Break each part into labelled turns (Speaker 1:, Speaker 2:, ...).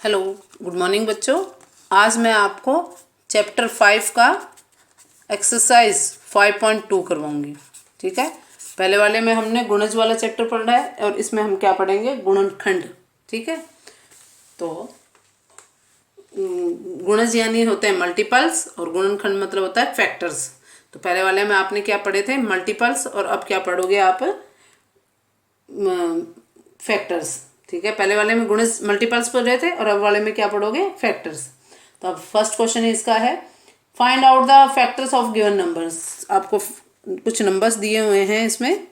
Speaker 1: Hello, good morning बच्चों। आज मैं आपको चैप्टर 5 का एक्सरसाइज 5.2 करवाऊंगी। ठीक है, पहले वाले में हमने गुणज वाला चैप्टर पढ़ा है और इसमें हम क्या पढ़ेंगे, गुणनखंड। ठीक है, तो गुणज यानी होते हैं मल्टीपल्स और गुणनखंड मतलब होता है फैक्टर्स। तो पहले वाले में आपने क्या पढ़े थे, मल्टीपल्स, और अब क्या पढ़ोगे आप, फैक्टर्स। ठीक है, पहले वाले में गुणज मल्टीपल्स पढ़ रहे थे और अब वाले में क्या पढ़ोगे, फैक्टर्स। तो अब फर्स्ट क्वेश्चन इसका है, find out the factors of given numbers. आपको कुछ नंबर्स दिए हुए हैं इसमें,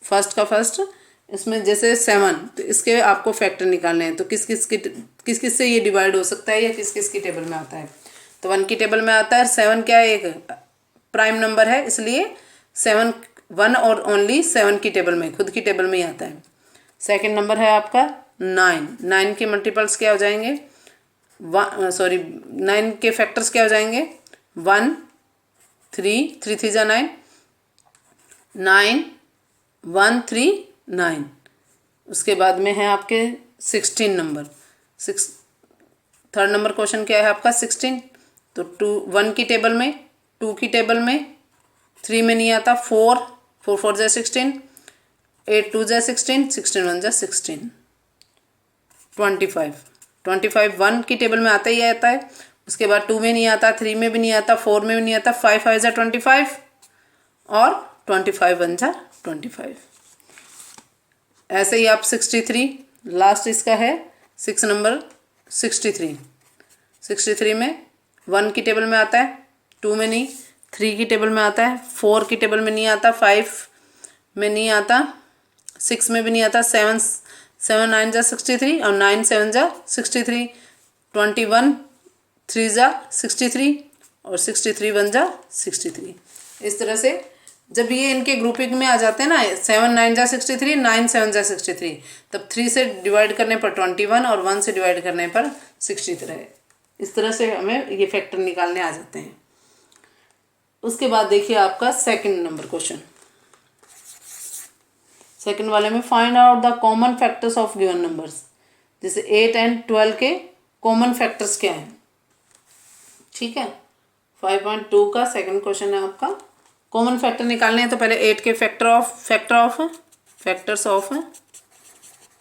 Speaker 1: फर्स्ट इसमें जैसे 7, तो इसके आपको फैक्टर निकालने हैं। तो किस किस से ये डिवाइड हो सकता है या किस किस की टेबल में आता है। तो 1 की टेबल में आता है। 7 क्या है, एक प्राइम नंबर है, इसलिए 7 1 और ओनली 7 की टेबल में, खुद की टेबल में ही आता है। सेकंड नंबर है आपका 9 के मल्टीपल्स क्या हो जाएंगे, 9 के फैक्टर्स क्या हो जाएंगे, 1 3 3 3 जा 9 9 1 3 9। उसके बाद में है आपके 16 नंबर। थर्ड नंबर क्वेश्चन क्या है आपका, 16। तो 1 की टेबल में, 2 की टेबल में, 3 में नहीं आता, 4 4 जा 16, 8 2 जा 16, 16 1 जा 16, 25 1 की टेबल में आता ही आता है। उसके बाद 2 में नहीं आता, 3 में भी नहीं आता, 4 में भी नहीं आता, 5 5 जा 25 और 25 1 जा 25। ऐसे ही आप 63 लास्ट इसका है 6 नंबर 63 में 1 की टेबल में आता है, 2 में नहीं, 3 की टेबल में आता है, 4 की टेबल में नहीं आता, 5 में नहीं आता, 6 में भी नहीं आता, 7 7 9 जा 63 और 9 7 जा 63, 21 3 जा 63 और 63 1 जा 63। इस तरह से जब ये इनके ग्रुपिंग में आ जाते हैं ना, 7 9 जा 63, 9 7 जा 63, तब 3 से डिवाइड करने पर 21 और 1 से डिवाइड करने पर 63। इस तरह से हमें ये फैक्टर निकालने आ जाते हैं। उसके बाद देखिए आपका सेकंड नंबर क्वेश्चन। सेकंड वाले में find out the common factors of given numbers. जैसे 8 एंड 12 के कॉमन फैक्टर्स क्या हैं। ठीक है, 5.2 का सेकंड क्वेश्चन है आपका, कॉमन फैक्टर निकालने हैं। तो पहले 8 के फैक्टर्स ऑफ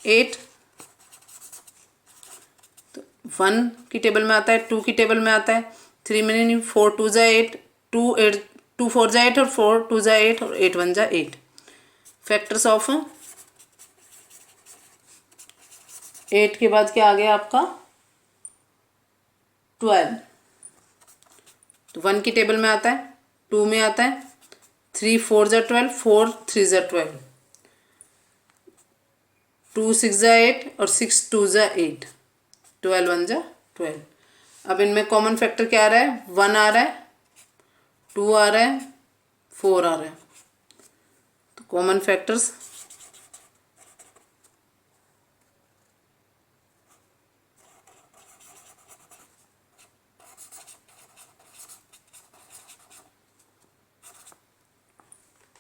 Speaker 1: 8। तो 1 की टेबल में आता है, 2 की टेबल में आता है, 3 में नहीं, 4 2 जा 8, 2 4 जा 8 और 4 2 जा 8 और 8 1 जा 8। फैक्टर्स ऑफ 8 के बाद क्या आ गया आपका 12। तो 1 की टेबल में आता है, 2 में आता है, 3 4 जा 12, 4 3 जा 12, 2 6 जा 8 और 6 2 जा 8, 12 1 जा 12। अब इनमें कॉमन फैक्टर क्या आ रहा है, 1 आ रहा है, 2 आ रहा है, 4 आ रहा है। तो कॉमन फैक्टर्स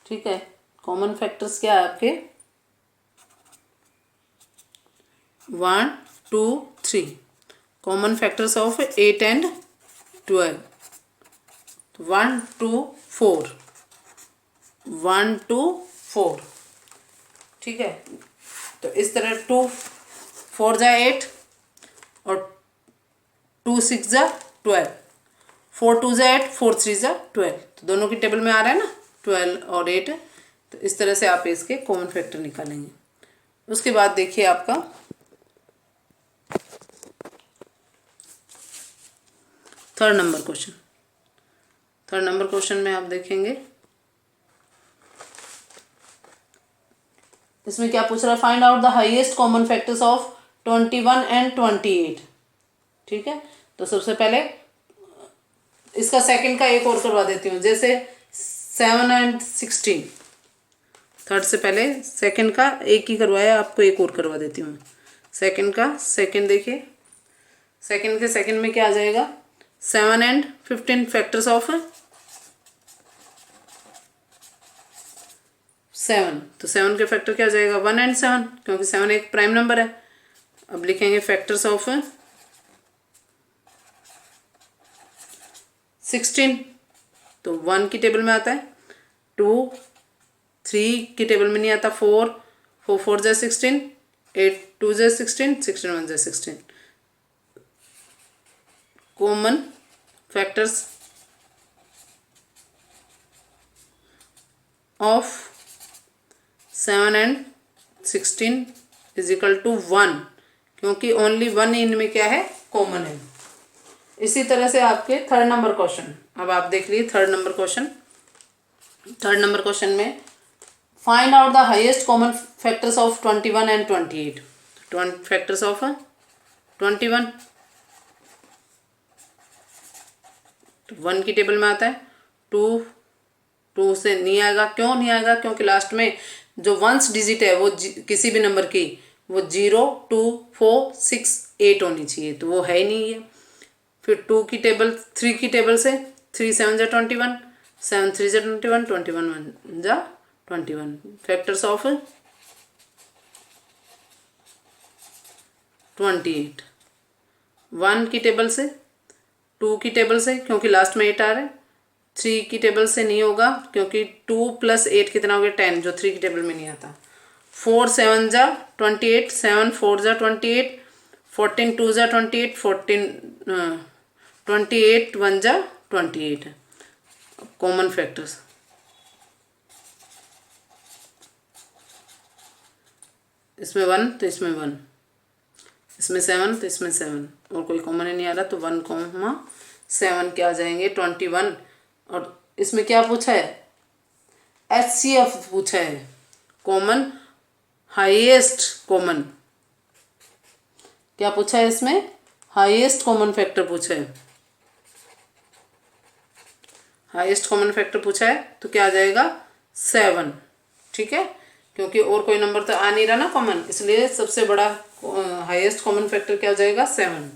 Speaker 1: ठीक है, कॉमन फैक्टर्स क्या है आपके 1 2 3। Common factors of 8 and 12, 1 2 4, 1 2 4। ठीक है, तो इस तरह 2 4 जा 8 और 2 6 जा 12, 4 2 जा 8, 4 3 जा 12। तो दोनों की टेबल में आ रहा है ना 12 और 8। तो इस तरह से आप इसके कॉमन फैक्टर निकालेंगे। उसके बाद देखिए आपका थर्ड नंबर क्वेश्चन में आप देखेंगे, इसमें क्या पूछ रहा है, find out the highest common factors of 21 and 28। ठीक है, तो सबसे पहले इसका सेकंड का एक और करवा देती हूँ। जैसे 7 एंड 16, थर्ड से पहले सेकंड का एक ही करवाया, आपको एक और करवा देती हूँ सेकंड देखिए, सेकंड में क्या आ जाएगा, 7 एंड 15 फैक्टर्स ऑफ 7। तो 7 के फैक्टर क्या हो जाएगा, 1 एंड 7, क्योंकि 7 एक प्राइम नंबर है। अब लिखेंगे फैक्टर्स ऑफ 16, तो 1 की टेबल में आता है। 2, 3 की टेबल में नहीं आता। 4, 4 4 जा 16, 8 2 जा 16, 16 1 जा 16। Common factors of 7 and 16 is equal to 1, क्योंकि ओनली 1 इनमें क्या है, कॉमन है। इसी तरह से आपके थर्ड नंबर क्वेश्चन, अब आप देख लीजिए third number question. Third number question में find out the highest common factors of 21 and 28। Factors of 21, 1 की टेबल में आता है। 2 से नहीं आएगा। क्यों नहीं आएगा? क्योंकि लास्ट में जो वंस डिजिट है वो किसी भी नंबर की वो 0 2 4 6 8 होनी चाहिए, तो वो है ही नहीं है। फिर 2 की टेबल, 3 की टेबल से 3 7 जा 21, 7 3 जा 21, 21 1 जा 21। फैक्टर्स ऑफ 28, 1 की टेबल से, 2 की टेबल से क्योंकि लास्ट में 8 आ रहा है। 3 की टेबल से नहीं होगा क्योंकि 2 + 8 कितना हो गया, 10, जो 3 की टेबल में नहीं आता। 4 7 जा 28, 7 4 जा 28, 14 2 जा 28, 28 1 जा 28। कॉमन फैक्टर्स, इसमें 1 तो इसमें 1, इसमें 7 तो इसमें 7, और कोई कॉमन ही नहीं आ रहा, तो 1,7 क्या आ जाएंगे 21। और इसमें क्या पूछा है, HCF पूछा है, कॉमन हाईएस्ट कॉमन। क्या पूछा है इसमें, हाईएस्ट कॉमन फैक्टर पूछा है। हाईएस्ट कॉमन फैक्टर पूछा है तो क्या आ जाएगा 7, ठीक है, क्योंकि और कोई नंबर तो आ नहीं रहा ना कॉमन, इसलिए सबसे बड़ा हाईएस्ट कॉमन फैक्टर क्या हो जाएगा 7।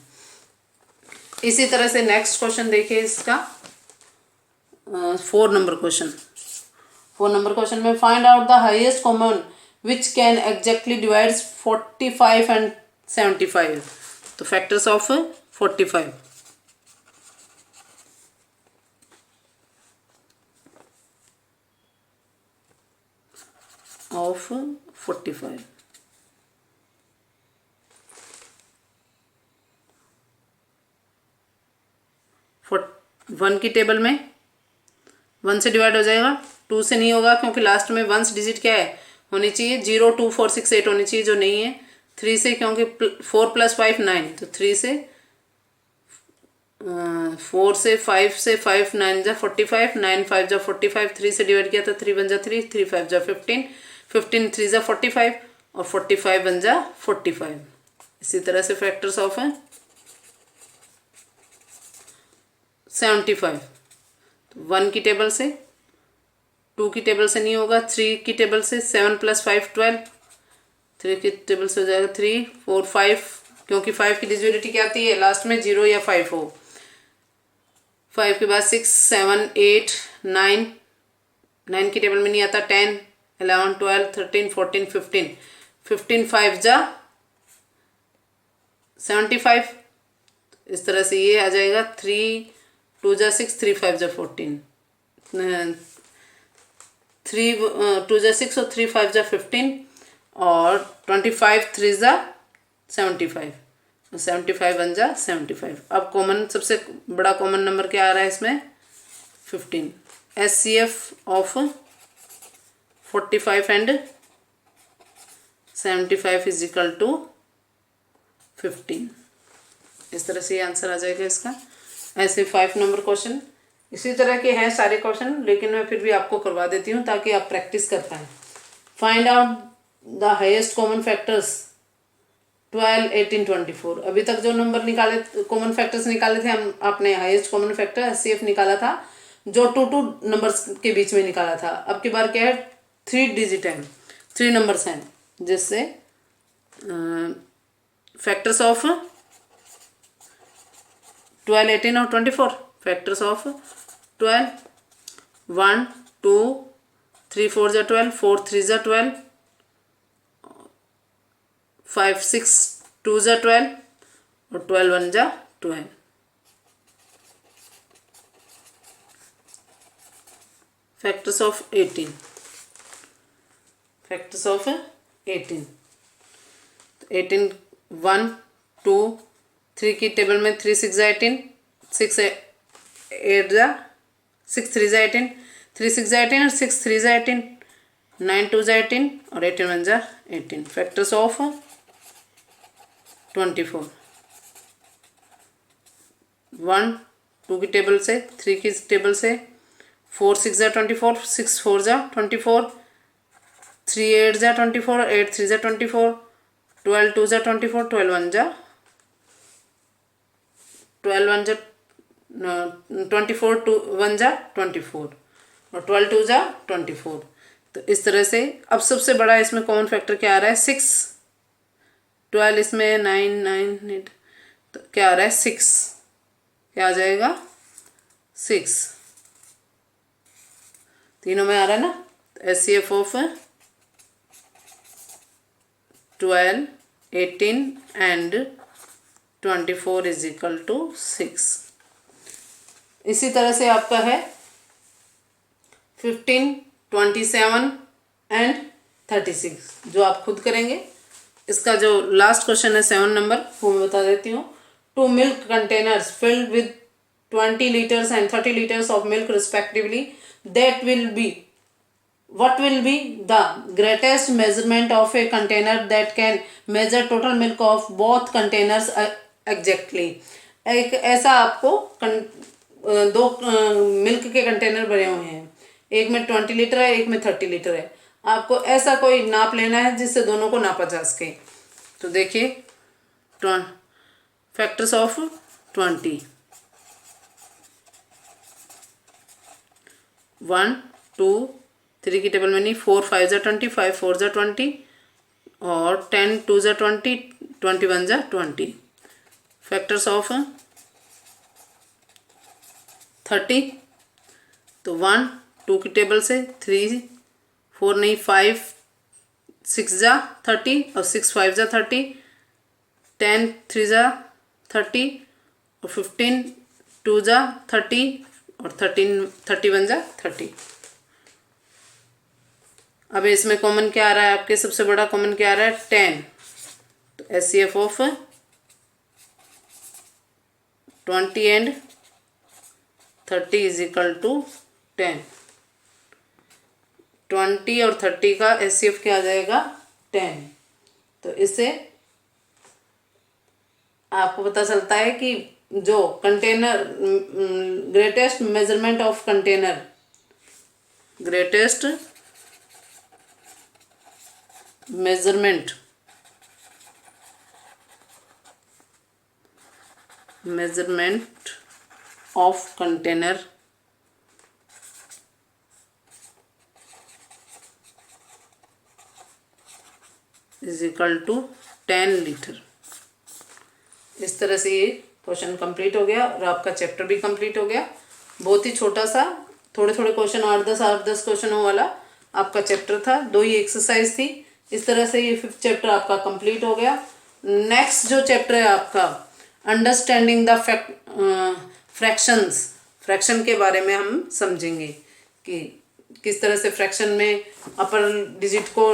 Speaker 1: इसी तरह से नेक्स्ट क्वेश्चन देखिए इसका 4 नंबर क्वेश्चन। 4 नंबर क्वेश्चन में find out the highest common which can exactly divides 45 and 75। तो फैक्टर्स ऑफ 45, ऑफ 45, 1 की टेबल में 1 से डिवाइड हो जाएगा, 2 से नहीं होगा क्योंकि लास्ट में वंस डिजिट क्या है होनी चाहिए, 0 2 4 6 8 होनी चाहिए, जो नहीं है। 3 से क्योंकि 4 + 5 9, तो 3 से 4 से 5 से 5 9 जा 45, 9 5 जा 45, 3 से डिवाइड किया था 3 1 जा 3, 3 5 जा 15, 15 3 जा 45, और 45 1 जा 45। इसी तरह से फैक्टर्स ऑफ है 75, तो 1 की टेबल से, 2 की टेबल से नहीं होगा, 3 की टेबल से, 7 + 5 12, 3 की टेबल से हो जाएगा 3 4 5, क्योंकि 5 की डिविजिबिलिटी क्या आती है लास्ट में 0 या 5 हो। 5 के बाद 6 7 8 9, 9 की टेबल में नहीं आता, 10 11 12 13 14 15, 15 5 जा 75। इस तरह से ये आ जाएगा 3 2 जा 6, 3 5 जा 14, 3 2 जा 6 और 3 5 जा 15, और 25 3 जा 75, 75 1 जा 75। अब कॉमन सबसे बड़ा कॉमन नंबर क्या आ रहा है इसमें 15। HCF of 45 and 75 is equal to 15। इस तरह से ये आंसर आ जाएगा इसका। ऐसे 5 नंबर क्वेश्चन इसी तरह के हैं सारे क्वेश्चन, लेकिन मैं फिर भी आपको करवा देती हूँ ताकि आप प्रैक्टिस कर पाएँ। Find out the highest common factors 12 18 24। अभी तक जो नंबर निकाले, कॉमन फैक्टर्स निकाले थे हम, आपने हाईएस्ट कॉमन फैक्टर HCF निकाला था जो 2 नंबर्स के बीच में निकाला था। अब की बार क्या है 3 डिजिट है, 3 नंबर्स हैं, जिससे फैक्टर्स ऑफ 12 18 और 24। फैक्टर्स ऑफ 12 1 2 3 4 जा 12, 4 3 जा 12, 5 6 2 जा 12, और 12 1 जा 12। Factors of 18, factors of 18। 18 1 2 3 की टेबल में 3 6 18, 6 8 जा 6 3 जा 18, 3 6 जा 18 और 6 3 जा 18, 9 2 जा 18 और 18 1 जा 18। फैक्टर्स ऑफ 24, 1 2 की टेबल से, 3 की टेबल से, 4 6 जा 24, 6 4 जा 24, 3 8 जा 24, 8 3 जा 24, 12 2 जा 24, 12 1 जा 24, 2 1 जा 24 और 12 2 जा 24। तो इस तरह से अब सबसे बड़ा इसमें कॉमन फैक्टर क्या आ रहा है 6, 12 इसमें 9 9 8, तो क्या आ रहा है 6, क्या आ जाएगा 6, तीनों में आ रहा है ना। HCF of 12 18 and 24 is equal to 6। इसी तरह से आपका है 15 27 एंड 36 जो आप खुद करेंगे। इसका जो लास्ट क्वेश्चन है 7 नंबर वो मैं बता देती हूँ। 2 milk containers filled with 20 liters and 30 liters of milk respectively, that will be, what will be the greatest measurement of a container that can measure total milk of both containers exactly। एक ऐसा आपको दो milk के container बने हुए हैं, एक में 20 लीटर है, एक में 30 लीटर है। आपको ऐसा कोई नाप लेना है जिससे दोनों को नापा जा सके। तो देखिए फैक्टर्स ऑफ 20, 1 2 3 की टेबल में नहीं, 4 5 जा 20, 5 4 जा 20 और 10 2 जा 20, 21 जा 20। फैक्टर्स ऑफ 30, तो 1 2 की टेबल से 3 4 नहीं 5 6 जा 30 और 6 5 जा 30, 10 3 जा 30 और 15 2 जा 30 और 31 जा 30। अब इसमें कॉमन क्या आ रहा है आपके, सबसे बड़ा कॉमन क्या आ रहा है 10। तो HCF of 20 and 30 is equal to 10। 20 और 30 का HCF क्या आ जाएगा 10। तो इससे आपको पता चलता है कि जो container greatest measurement of container, greatest measurement of container is equal to 10 litre. इस तरह से ये क्वेश्चन कंप्लीट हो गया और आपका चैप्टर भी कंप्लीट हो गया। बहुत ही छोटा सा, थोड़े थोड़े क्वेश्चन 8-10 क्वेश्चनों वाला आपका चैप्टर था, 2 ही एक्सरसाइज थी। इस तरह से ये 5th चैप्टर आपका कंप्लीट हो गया। नेक्स्ट जो चैप्टर है आपका अंडरस्टैंडिंग द फ्रैक्शन के बारे में हम समझेंगे कि किस तरह से फ्रैक्शन में अपर डिजिट को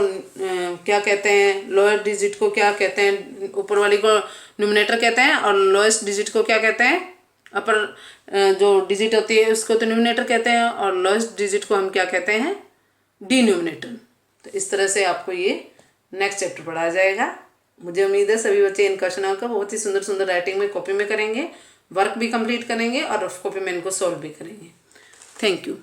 Speaker 1: क्या कहते हैं, लोअर डिजिट को क्या कहते हैं, ऊपर वाली को न्यूमरेटर कहते हैं और लोएस्ट डिजिट को क्या कहते हैं, अपर जो डिजिट होती है उसको तो न्यूमरेटर कहते हैं और लोएस्ट डिजिट को हम क्या कहते हैं, डिनोमिनेटर। तो इस तरह से आपको ये नेक्स्ट चैप्टर पढ़ाया जाएगा। मुझे उम्मीद है सभी बच्चे इन क्वेश्चनों का बहुत ही सुंदर सुंदर राइटिंग में कॉपी में करेंगे, वर्क भी कंप्लीट करेंगे और रफ कॉपी में इनको सॉल्व भी करेंगे। Thank you.